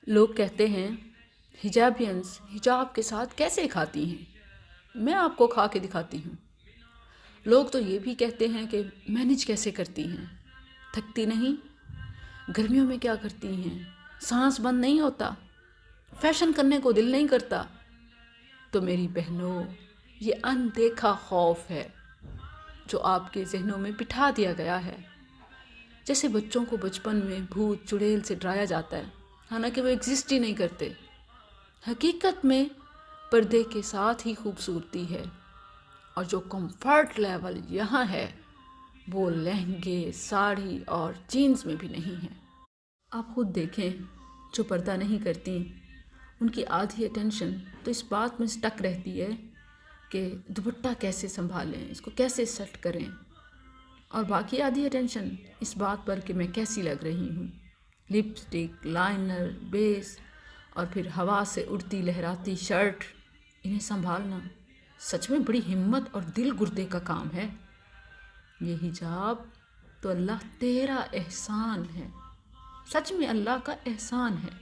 لوگ کہتے ہیں حجابینس حجاب کے ساتھ کیسے کھاتی ہیں؟ میں آپ کو کھا کے دکھاتی ہوں۔ لوگ تو یہ بھی کہتے ہیں کہ مینج کیسے کرتی ہیں، تھکتی نہیں؟ گرمیوں میں کیا کرتی ہیں؟ سانس بند نہیں ہوتا؟ فیشن کرنے کو دل نہیں کرتا؟ تو میری بہنوں، یہ اندیکھا خوف ہے جو آپ کے ذہنوں میں بٹھا دیا گیا ہے۔ جیسے بچوں کو بچپن میں بھوت چڑیل سے ڈرایا جاتا ہے، حالانکہ وہ ایگزسٹ ہی نہیں کرتے۔ حقیقت میں پردے کے ساتھ ہی خوبصورتی ہے، اور جو کمفرٹ لیول یہاں ہے وہ لہنگے، ساڑی اور جینز میں بھی نہیں ہے۔ آپ خود دیکھیں، جو پردہ نہیں کرتی ان کی آدھی اٹینشن تو اس بات میں سٹک رہتی ہے کہ دوپٹہ کیسے سنبھالیں، اس کو کیسے سیٹ کریں، اور باقی آدھی اٹینشن اس بات پر کہ میں کیسی لگ رہی ہوں۔ لپسٹک، لائنر، بیس، اور پھر ہوا سے اڑتی لہراتی شرٹ، انہیں سنبھالنا سچ میں بڑی ہمت اور دل گردے کا کام ہے۔ یہ حجاب تو اللہ تیرا احسان ہے، سچ میں اللہ کا احسان ہے۔